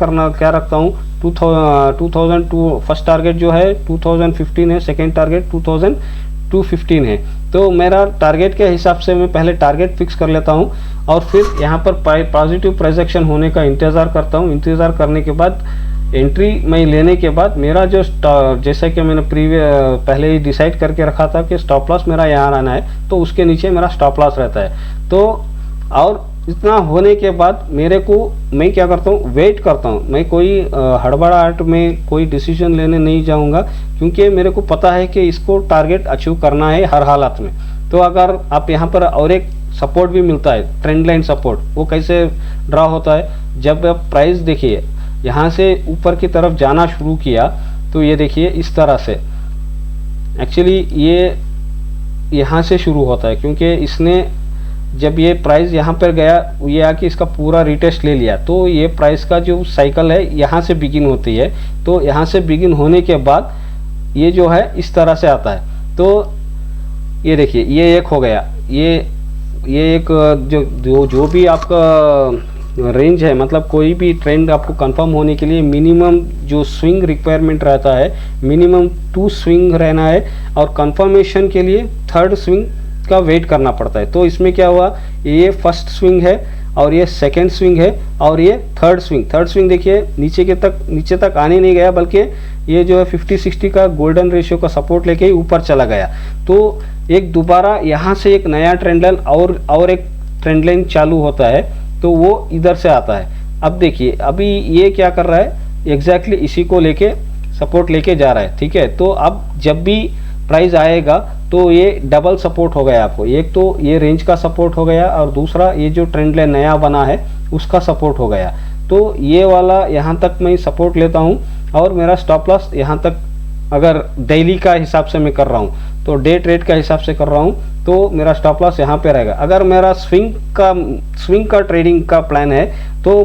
रखता हूँ, 2002 फर्स्ट टारगेट जो है 2015 है, सेकेंड टारगेट 2215 है। तो मेरा टारगेट के हिसाब से मैं पहले टारगेट फिक्स कर लेता हूँ और फिर यहाँ पर पॉजिटिव प्राइस एक्शन होने का इंतज़ार करता हूँ। इंतज़ार करने के बाद एंट्री मैं लेने के बाद मेरा जो जैसा कि मैंने पहले ही डिसाइड करके रखा था कि स्टॉप लॉस मेरा यहाँ आना है, तो उसके नीचे मेरा स्टॉप लॉस रहता है। तो और इतना होने के बाद मेरे को मैं क्या करता हूँ, वेट करता हूँ। मैं कोई हड़बड़ाहट में कोई डिसीजन लेने नहीं जाऊँगा, क्योंकि मेरे को पता है कि इसको टारगेट अचीव करना है हर हालत में। तो अगर आप यहाँ पर और एक सपोर्ट भी मिलता है, ट्रेंड लाइन सपोर्ट, वो कैसे ड्रा होता है, जब आप प्राइस देखिए यहाँ से ऊपर की तरफ जाना शुरू किया, तो ये देखिए इस तरह से एक्चुअली ये यहाँ से शुरू होता है, क्योंकि इसने जब ये प्राइस यहाँ पर गया, ये आके इसका पूरा रिटेस्ट ले लिया, तो ये प्राइस का जो साइकिल है यहाँ से बिगिन होती है। तो यहाँ से बिगिन होने के बाद ये जो है इस तरह से आता है। तो ये देखिए ये एक हो गया, ये एक जो भी आपका रेंज है, मतलब कोई भी ट्रेंड आपको कंफर्म होने के लिए मिनिमम जो स्विंग रिक्वायरमेंट रहता है, मिनिमम 2 स्विंग रहना है, और कंफर्मेशन के लिए 3rd स्विंग का वेट करना पड़ता है। तो इसमें क्या हुआ, ये फर्स्ट स्विंग है और ये सेकंड स्विंग है और ये थर्ड स्विंग देखिए नीचे तक आने नहीं गया, बल्कि ये जो है 50-60 का गोल्डन रेशियो का सपोर्ट लेके ही ऊपर चला गया। तो एक दोबारा यहाँ से एक नया ट्रेंड लाइन और एक ट्रेंड लाइन चालू होता है, तो वो इधर से आता है। अब देखिए अभी ये क्या कर रहा है, एग्जैक्टली इसी को लेके सपोर्ट लेके जा रहा है, ठीक है। तो अब जब भी प्राइस आएगा तो ये डबल सपोर्ट हो गया आपको, एक तो ये रेंज का सपोर्ट हो गया और दूसरा ये जो ट्रेंड लाइन नया बना है उसका सपोर्ट हो गया। तो ये वाला यहाँ तक मैं सपोर्ट लेता हूँ और मेरा स्टॉप लॉस यहाँ तक, अगर डेली का हिसाब से मैं कर रहा हूँ तो डे ट्रेड का हिसाब से कर रहा हूँ, तो मेरा स्टॉप लॉस यहाँ पे रहेगा। अगर मेरा स्विंग का ट्रेडिंग का प्लान है तो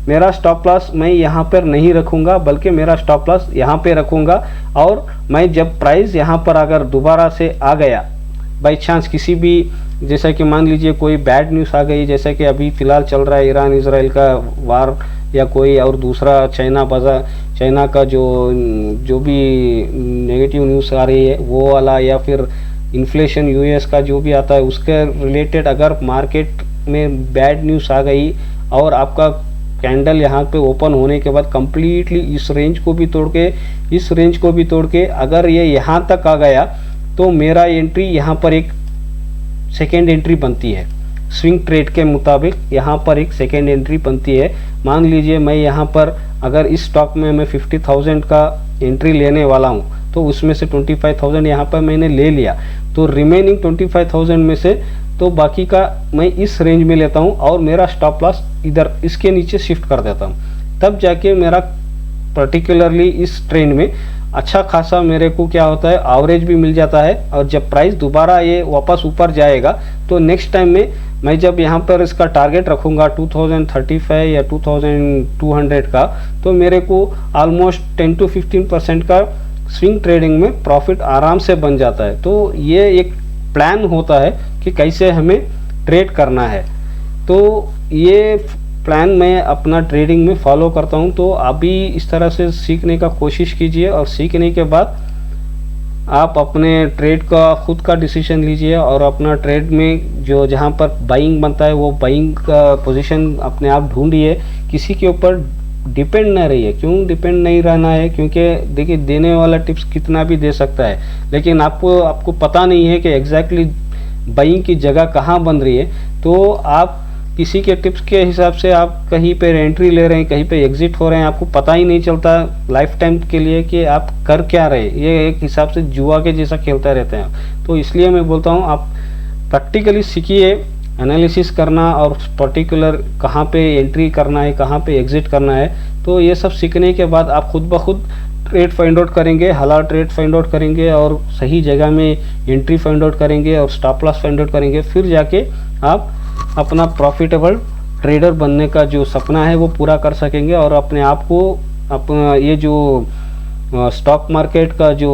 मेरा स्टॉप लॉस मैं यहाँ पर नहीं रखूँगा, बल्कि मेरा स्टॉप लॉस यहाँ पे रखूँगा। और मैं जब प्राइस यहाँ पर अगर दोबारा से आ गया बाई चांस, किसी भी जैसा कि मान लीजिए कोई बैड न्यूज़ आ गई, जैसा कि अभी फ़िलहाल चल रहा है ईरान इजराइल का वार, या कोई और दूसरा चाइना का जो भी नेगेटिव न्यूज़ आ रही है वो वाला, या फिर इन्फ्लेशन यूएस का जो भी आता है उसके रिलेटेड अगर मार्केट में बैड न्यूज़ आ गई और आपका कैंडल यहाँ पे ओपन होने के बाद कंप्लीटली इस रेंज को भी तोड़ के अगर ये यहाँ तक आ गया, तो मेरा एंट्री यहाँ पर एक सेकेंड एंट्री बनती है। स्विंग ट्रेड के मुताबिक यहाँ पर एक सेकेंड एंट्री बनती है। मान लीजिए मैं यहाँ पर अगर इस स्टॉक में मैं 50,000 का एंट्री लेने वाला हूँ, तो उसमें से 25,000 यहाँ पर मैंने ले लिया, तो रिमेनिंग 25,000 में से तो बाकी का मैं इस रेंज में लेता हूँ और मेरा स्टॉप लॉस इधर इसके नीचे शिफ्ट कर देता हूँ। तब जाके मेरा पर्टिकुलरली इस ट्रेंड में अच्छा खासा मेरे को क्या होता है, एवरेज भी मिल जाता है। और जब प्राइस दोबारा ये वापस ऊपर जाएगा तो नेक्स्ट टाइम में मैं जब यहाँ पर इसका टारगेट रखूँगा 2035 या 2200 का, तो मेरे को ऑलमोस्ट 10 to 15% का स्विंग ट्रेडिंग में प्रॉफिट आराम से बन जाता है। तो ये एक प्लान होता है कि कैसे हमें ट्रेड करना है। तो ये प्लान मैं अपना ट्रेडिंग में फॉलो करता हूँ। तो अभी इस तरह से सीखने का कोशिश कीजिए और सीखने के बाद आप अपने ट्रेड का खुद का डिसीजन लीजिए और अपना ट्रेड में जो जहाँ पर बाइंग बनता है वो बाइंग का पोजीशन अपने आप ढूंढिए। किसी के ऊपर डिपेंड ना रहिए। क्यों डिपेंड नहीं रहना है? क्योंकि देखिए, देने वाला टिप्स कितना भी दे सकता है, लेकिन आपको पता नहीं है कि एग्जैक्टली बाइंग की जगह कहाँ बन रही है। तो आप किसी के टिप्स के हिसाब से आप कहीं पे एंट्री ले रहे हैं, कहीं पे एग्जिट हो रहे हैं, आपको पता ही नहीं चलता लाइफ टाइम के लिए कि आप कर क्या रहे। ये एक हिसाब से जुआ के जैसा खेलते रहते हैं। तो इसलिए मैं बोलता हूँ आप प्रैक्टिकली सीखिए एनालिसिस करना और पर्टिकुलर कहाँ पे एंट्री करना है, कहाँ पे एग्जिट करना है। तो ये सब सीखने के बाद आप खुद ब खुद ट्रेड फाइंड आउट करेंगे, हलाल ट्रेड फाइंड आउट करेंगे और सही जगह में एंट्री फाइंड आउट करेंगे और स्टॉप लॉस फाइंड आउट करेंगे। फिर जाके आप अपना प्रॉफिटेबल ट्रेडर बनने का जो सपना है वो पूरा कर सकेंगे और अपने आप को अपना ये जो स्टॉक मार्केट का जो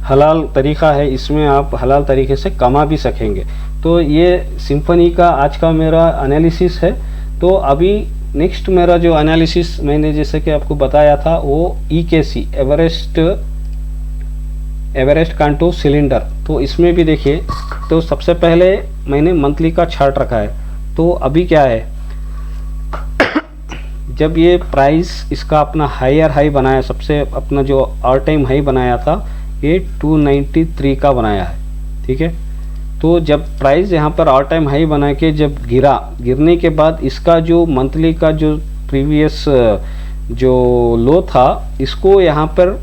हलाल तरीका है इसमें आप हलाल तरीके से कमा भी सकेंगे। तो ये सिम्फनी का आज का मेरा एनालिसिस है। तो अभी नेक्स्ट मेरा जो एनालिसिस मैंने जैसे कि आपको बताया था वो EKC एवरेस्ट कांटो सिलेंडर। तो इसमें भी देखिए, तो सबसे पहले मैंने मंथली का चार्ट रखा है। तो अभी क्या है, जब ये प्राइस इसका अपना हायर हाई बनाया, सबसे अपना जो ऑल टाइम हाई बनाया था ये 293 का बनाया है, ठीक है। तो जब प्राइस यहाँ पर ऑल टाइम हाई बना के जब गिरने के बाद इसका जो मंथली का जो प्रीवियस जो लो था इसको यहाँ पर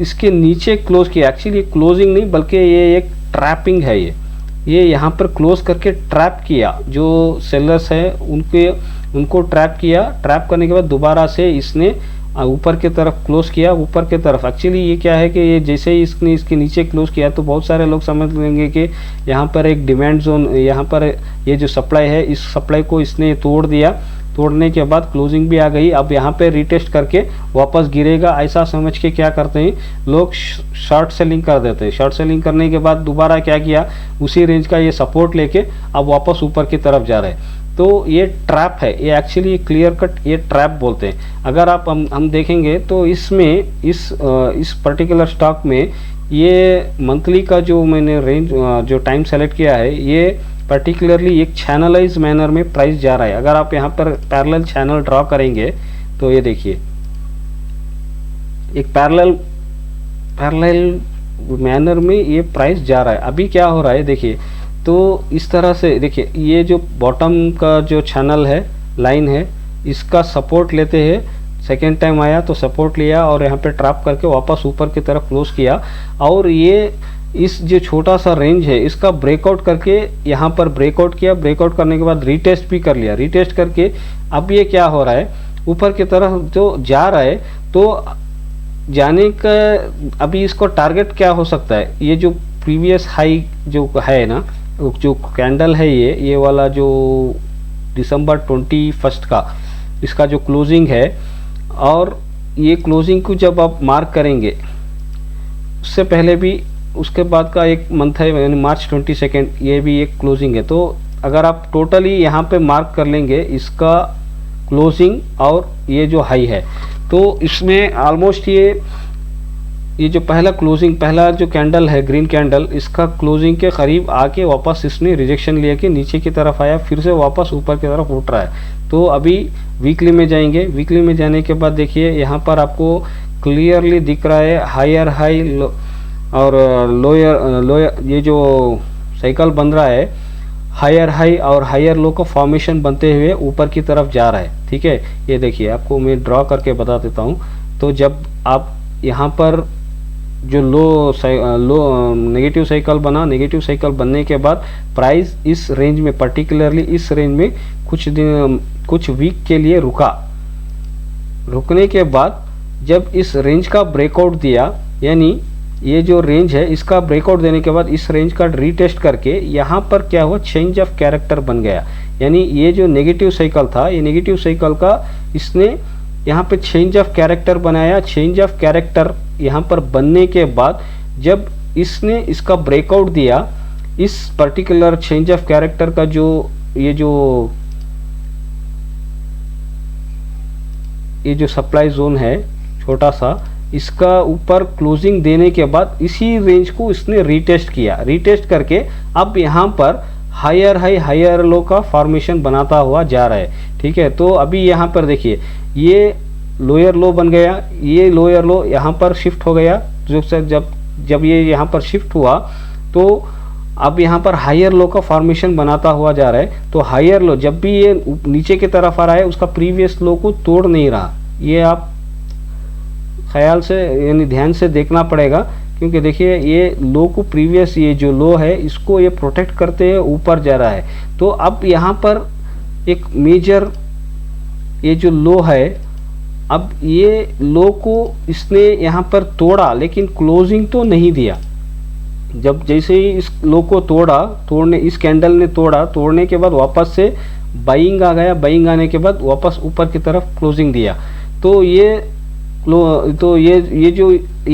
इसके नीचे क्लोज किया। एक्चुअली क्लोजिंग नहीं बल्कि ये एक ट्रैपिंग है। ये यहाँ पर क्लोज करके ट्रैप किया, जो सेलर्स है उनको ट्रैप किया। ट्रैप करने के बाद दोबारा से इसने ऊपर की तरफ क्लोज किया, ऊपर की तरफ। एक्चुअली ये क्या है कि ये जैसे ही इसने इसके नीचे क्लोज किया तो बहुत सारे लोग समझ लेंगे कि यहाँ पर एक डिमांड जोन, यहाँ पर ये जो सप्लाई है इस सप्लाई को इसने तोड़ दिया। तोड़ने के बाद क्लोजिंग भी आ गई। अब यहाँ पे रिटेस्ट करके वापस गिरेगा ऐसा समझ के क्या करते हैं लोग, शॉर्ट सेलिंग कर देते हैं। शॉर्ट सेलिंग करने के बाद दोबारा क्या किया, उसी रेंज का ये सपोर्ट लेके अब वापस ऊपर की तरफ जा रहे हैं। तो ये ट्रैप है, ये एक्चुअली क्लियर कट ये ट्रैप बोलते हैं। अगर आप हम देखेंगे तो इसमें इस पर्टिकुलर स्टॉक में ये मंथली का जो मैंने रेंज जो टाइम सेलेक्ट किया है ये पर्टिकुलरली एक चैनलाइज मैनर में प्राइस जा रहा है। अगर आप यहाँ पर पैरेलल चैनल ड्रॉ करेंगे तो ये देखिए एक पैरेलल मैनर में ये प्राइस जा रहा है। अभी क्या हो रहा है देखिए, तो इस तरह से देखिए ये जो बॉटम का जो चैनल है, लाइन है, इसका सपोर्ट लेते हैं। सेकेंड टाइम आया तो सपोर्ट लिया और यहाँ पे ट्रैप करके वापस ऊपर की तरफ क्लोज किया। और ये इस जो छोटा सा रेंज है इसका ब्रेकआउट करके यहाँ पर ब्रेकआउट किया। ब्रेकआउट करने के बाद रीटेस्ट भी कर लिया। रीटेस्ट करके अब ये क्या हो रहा है, ऊपर की तरफ जो जा रहा है। तो जाने का अभी इसको टारगेट क्या हो सकता है, ये जो प्रीवियस हाई जो है ना, जो कैंडल है ये वाला जो दिसंबर 21 का इसका जो क्लोजिंग है, और ये क्लोजिंग को जब आप मार्क करेंगे उससे पहले भी उसके बाद का एक मंथ है यानी मार्च 22, ये भी एक क्लोजिंग है। तो अगर आप टोटली यहाँ पे मार्क कर लेंगे इसका क्लोजिंग और ये जो हाई है, तो इसमें ऑलमोस्ट ये जो पहला जो कैंडल है ग्रीन कैंडल, इसका क्लोजिंग के करीब आके वापस इसने रिजेक्शन लिया कि नीचे की तरफ आया, फिर से वापस ऊपर की तरफ उठ रहा है। तो अभी वीकली में जाएंगे। वीकली में जाने के बाद देखिए यहाँ पर आपको क्लियरली दिख रहा है हायर हाई और लोअर ये जो साइकिल बन रहा है, हायर हाई और हायर लो का फॉर्मेशन बनते हुए ऊपर की तरफ जा रहा है, ठीक है। ये देखिए आपको मैं ड्रॉ करके बता देता हूँ। तो जब आप यहाँ पर जो लो नेगेटिव साइकिल बना, नेगेटिव साइकिल बनने के बाद प्राइस इस रेंज में पर्टिकुलरली इस रेंज में कुछ वीक के लिए रुकने के बाद जब इस रेंज का ब्रेकआउट दिया, यानी ये जो रेंज है इसका ब्रेकआउट देने के बाद इस रेंज का रीटेस्ट करके यहाँ पर क्या हुआ, चेंज ऑफ कैरेक्टर बन गया। यानी ये जो नेगेटिव साइकिल था, ये नेगेटिव साइकिल का इसने यहाँ पे चेंज ऑफ कैरेक्टर बनाया। चेंज ऑफ कैरेक्टर यहाँ पर बनने के बाद जब इसने इसका ब्रेकआउट दिया, इस पर्टिकुलर चेंज ऑफ कैरेक्टर का जो ये जो सप्लाई जोन है छोटा सा, इसका ऊपर क्लोजिंग देने के बाद इसी रेंज को इसने रीटेस्ट किया। रीटेस्ट करके अब यहाँ पर हायर हाई हायर लो का फॉर्मेशन बनाता हुआ जा रहा है। ठीक है, तो अभी यहाँ पर देखिए ये लोअर लो बन गया, ये लोअर लो यहाँ पर शिफ्ट हो गया। जो जब ये यहाँ पर शिफ्ट हुआ तो अब यहाँ पर हायर लो का फॉर्मेशन बनाता हुआ जा रहा है। तो हायर लो जब भी ये नीचे की तरफ आ रहा है उसका प्रीवियस लो को तोड़ नहीं रहा। ये आप ख्याल से यानी ध्यान से देखना पड़ेगा, क्योंकि देखिए ये लो को प्रीवियस ये जो लो है इसको ये प्रोटेक्ट करते हुए ऊपर जा रहा है। तो अब यहाँ पर एक मेजर ये जो लो है, अब ये लो को इसने यहाँ पर तोड़ा लेकिन क्लोजिंग तो नहीं दिया। जब जैसे ही इस लो को इस कैंडल ने तोड़ने के बाद वापस से बाइंग आ गया। बाइंग आने के बाद वापस ऊपर की तरफ क्लोजिंग दिया। तो ये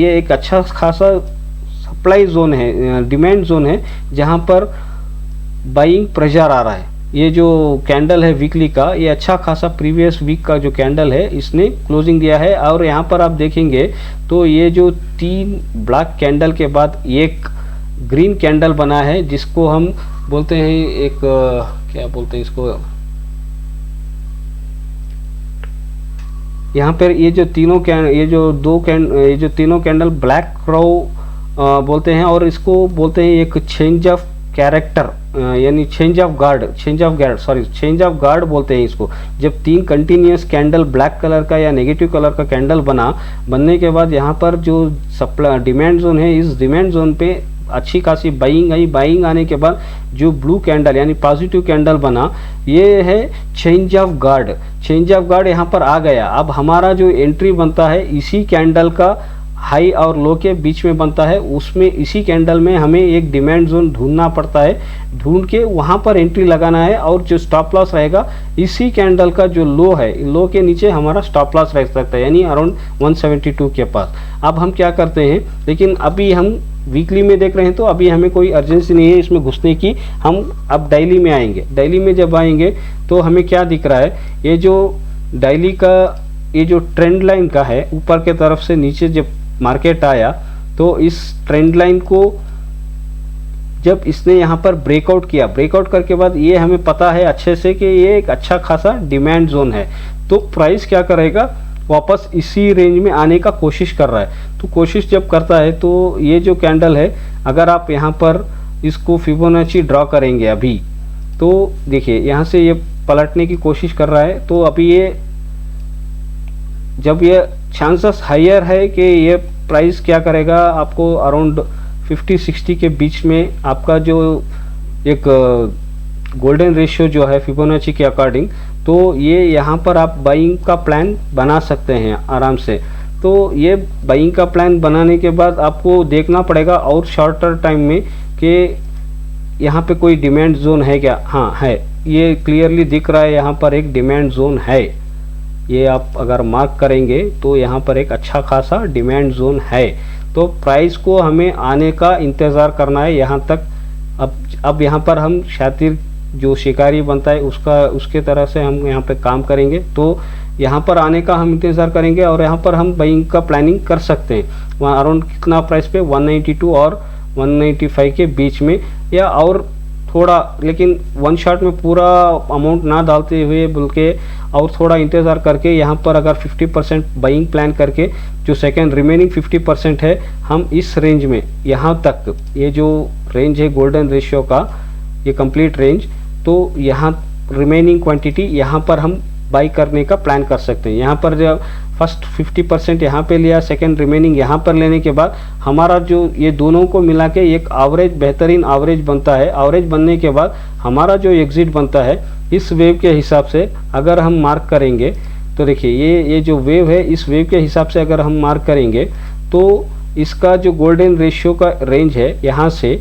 एक अच्छा खासा सप्लाई जोन है, डिमांड जोन है, जहाँ पर बाइंग प्रेशर आ रहा है। ये जो कैंडल है वीकली का, ये अच्छा खासा प्रीवियस वीक का जो कैंडल है इसने क्लोजिंग दिया है। और यहाँ पर आप देखेंगे तो ये जो 3 ब्लैक कैंडल के बाद एक ग्रीन कैंडल बना है, जिसको हम बोलते हैं एक क्या बोलते हैं इसको, यहाँ पर ये जो तीनों कैंडल ब्लैक क्रो बोलते हैं, और इसको बोलते हैं एक चेंज ऑफ कैरेक्टर यानी चेंज ऑफ गार्ड बोलते हैं इसको। जब 3 कंटिन्यूस कैंडल ब्लैक कलर का या नेगेटिव कलर का कैंडल बनने के बाद यहाँ पर जो सप्लाई डिमांड जोन है, इस डिमांड जोन पे अच्छी खासी बाइंग आई। बाइंग आने के बाद जो ब्लू कैंडल यानी पॉजिटिव कैंडल बना, ये है चेंज ऑफ गार्ड यहाँ पर आ गया। अब हमारा जो एंट्री बनता है इसी कैंडल का हाई और लो के बीच में बनता है, उसमें इसी कैंडल में हमें एक डिमांड जोन ढूंढना पड़ता है, ढूंढ के वहाँ पर एंट्री लगाना है। और जो स्टॉप लॉस रहेगा इसी कैंडल का जो लो है, लो के नीचे हमारा स्टॉप लॉस रह सकता है, यानी अराउंड 172 के पास। अब हम क्या करते हैं, लेकिन अभी हम वीकली में देख रहे हैं तो अभी हमें कोई अर्जेंसी नहीं है इसमें घुसने की। हम अब डेली में आएंगे। डेली में जब आएंगे तो हमें क्या दिख रहा है, ये जो डेली का ये जो ट्रेंड लाइन का है, ऊपर के तरफ से नीचे जब मार्केट आया तो इस ट्रेंड लाइन को जब इसने यहाँ पर ब्रेकआउट किया, ब्रेकआउट करके बाद ये हमें पता है अच्छे से कि ये एक अच्छा खासा डिमांड जोन है। तो प्राइस क्या करेगा, वापस इसी रेंज में आने का कोशिश कर रहा है। तो कोशिश जब करता है तो ये जो कैंडल है, अगर आप यहाँ पर इसको फिबोनाची ड्रॉ करेंगे अभी, तो देखिए यहाँ से ये पलटने की कोशिश कर रहा है। तो अभी ये जब ये चांसेस हायर है कि ये प्राइस क्या करेगा, आपको अराउंड 50-60 के बीच में आपका जो एक गोल्डन रेशियो जो है फिबोनाची के अकॉर्डिंग, तो ये यहाँ पर आप बाइंग का प्लान बना सकते हैं आराम से। तो ये बाइंग का प्लान बनाने के बाद आपको देखना पड़ेगा और शॉर्टर टाइम में कि यहाँ पे कोई डिमांड जोन है क्या। हाँ है, ये क्लियरली दिख रहा है, यहाँ पर एक डिमांड जोन है। ये आप अगर मार्क करेंगे तो यहाँ पर एक अच्छा खासा डिमांड जोन है। तो प्राइस को हमें आने का इंतज़ार करना है यहाँ तक। अब यहाँ पर हम शातिर जो शिकारी बनता है उसके तरह से हम यहाँ पे काम करेंगे। तो यहाँ पर आने का हम इंतज़ार करेंगे और यहाँ पर हम बाइंग का प्लानिंग कर सकते हैं। वहाँ अराउंड कितना प्राइस पे 192 और 195 के बीच में, या और थोड़ा, लेकिन वन शॉट में पूरा अमाउंट ना डालते हुए बल्कि और थोड़ा इंतज़ार करके यहाँ पर अगर 50% बाइंग प्लान करके जो सेकेंड रिमेनिंग 50% है, हम इस रेंज में यहाँ तक, ये जो रेंज है गोल्डन रेशियो का ये कंप्लीट रेंज, तो यहाँ रिमेनिंग क्वांटिटी यहाँ पर हम बाई करने का प्लान कर सकते हैं। यहाँ पर जब फर्स्ट 50% यहाँ पे लिया, सेकंड रिमेनिंग यहाँ पर लेने के बाद हमारा जो ये दोनों को मिला के एक एवरेज, बेहतरीन एवरेज बनता है। एवरेज बनने के बाद हमारा जो एग्जिट बनता है इस वेव के हिसाब से अगर हम मार्क करेंगे तो देखिए ये जो वेव है, इस वेव के हिसाब से अगर हम मार्क करेंगे तो इसका जो गोल्डन रेशियो का रेंज है यहाँ से,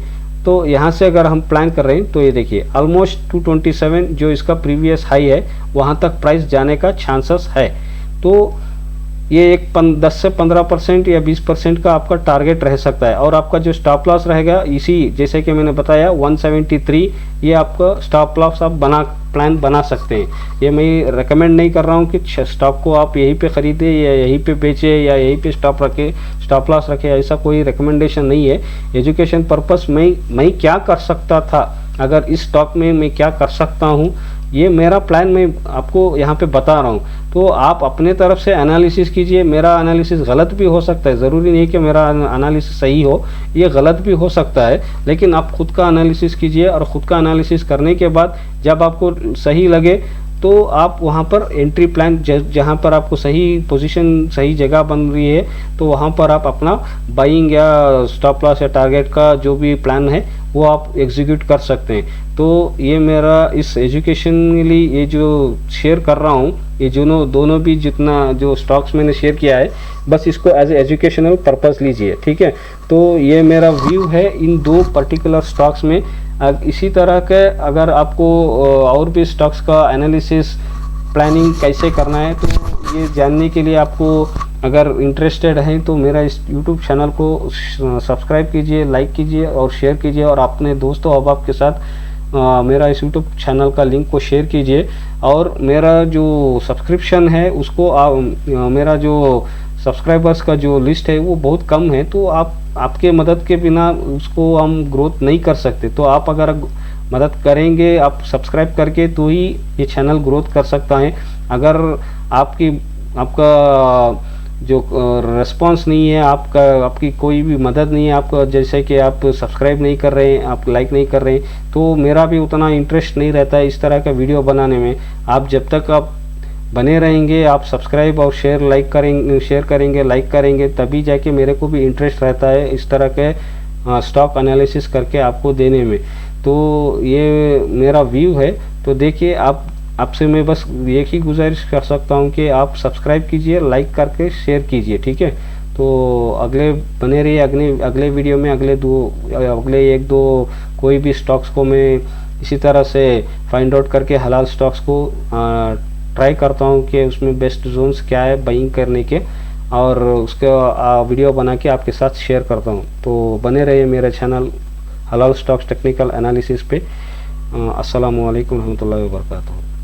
तो यहाँ से अगर हम प्लान कर रहे हैं तो ये देखिए ऑलमोस्ट 227 जो इसका प्रीवियस हाई है वहाँ तक प्राइस जाने का चांसेस है। तो ये एक 10 से 15% या 20% का आपका टारगेट रह सकता है। और आपका जो स्टॉप लॉस रहेगा इसी, जैसे कि मैंने बताया 173, ये आपका स्टॉप लॉस आप प्लान बना सकते हैं। ये मैं रेकमेंड नहीं कर रहा हूँ कि स्टॉक को आप यहीं पे ख़रीदें या यहीं पे बेचें या यहीं पे स्टॉप रखें, स्टॉप लॉस रखें, ऐसा कोई रिकमेंडेशन नहीं है। एजुकेशन पर्पस मैं क्या कर सकता था, अगर इस स्टॉक में मैं क्या कर सकता हूँ, ये मेरा प्लान मैं आपको यहाँ पे बता रहा हूँ। तो आप अपने तरफ से एनालिसिस कीजिए। मेरा एनालिसिस गलत भी हो सकता है, ज़रूरी नहीं कि मेरा एनालिसिस सही हो, ये गलत भी हो सकता है। लेकिन आप खुद का एनालिसिस कीजिए और ख़ुद का एनालिसिस करने के बाद जब आपको सही लगे तो आप वहाँ पर एंट्री प्लान, जहाँ पर आपको सही पोजीशन, सही जगह बन रही है, तो वहाँ पर आप अपना बाइंग या स्टॉप लॉस या टारगेट का जो भी प्लान है वो आप एग्जीक्यूट कर सकते हैं। तो ये मेरा इस एजुकेशनली ये जो शेयर कर रहा हूँ, ये दोनों भी जितना जो स्टॉक्स मैंने शेयर किया है, बस इसको एज एजुकेशनल पर्पस लीजिए, ठीक है। तो ये मेरा व्यू है इन 2 पर्टिकुलर स्टॉक्स में। इसी तरह के अगर आपको और भी स्टॉक्स का एनालिसिस, प्लानिंग कैसे करना है, तो ये जानने के लिए आपको अगर इंटरेस्टेड हैं तो मेरा इस यूट्यूब चैनल को सब्सक्राइब कीजिए, लाइक कीजिए और शेयर कीजिए, और अपने दोस्तों अहबाब के साथ मेरा इस यूट्यूब चैनल का लिंक को शेयर कीजिए। और मेरा जो सब्सक्रिप्शन है उसको मेरा जो सब्सक्राइबर्स का जो लिस्ट है वो बहुत कम है, तो आपके मदद के बिना उसको हम ग्रोथ नहीं कर सकते। तो आप अगर मदद करेंगे, आप सब्सक्राइब करके, तो ही ये चैनल ग्रोथ कर सकता है। अगर आपका जो रिस्पांस नहीं है, आपकी कोई भी मदद नहीं है, आपका जैसे कि आप सब्सक्राइब नहीं कर रहे हैं, आप लाइक नहीं कर रहे हैं, तो मेरा भी उतना इंटरेस्ट नहीं रहता है इस तरह का वीडियो बनाने में। आप जब तक आप बने रहेंगे, आप सब्सक्राइब और शेयर करेंगे, लाइक करेंगे, तभी जाके मेरे को भी इंटरेस्ट रहता है इस तरह के स्टॉक एनालिसिस करके आपको देने में। तो ये मेरा व्यू है। तो देखिए, आपसे मैं बस एक ही गुजारिश कर सकता हूँ कि आप सब्सक्राइब कीजिए, लाइक करके शेयर कीजिए, ठीक है। तो अगले बने रहिए, अगले वीडियो में अगले 1-2 कोई भी स्टॉक्स को मैं इसी तरह से फाइंड आउट करके हलाल स्टॉक्स को ट्राई करता हूँ कि उसमें बेस्ट जोन्स क्या है बाइंग करने के, और उसका वीडियो बना के आपके साथ शेयर करता हूँ। तो बने रहिए मेरे चैनल हलाल स्टॉक्स टेक्निकल एनालिसिस पे। अस्सलामु अलैकुम रहमतुल्लाहि व बरकातहू।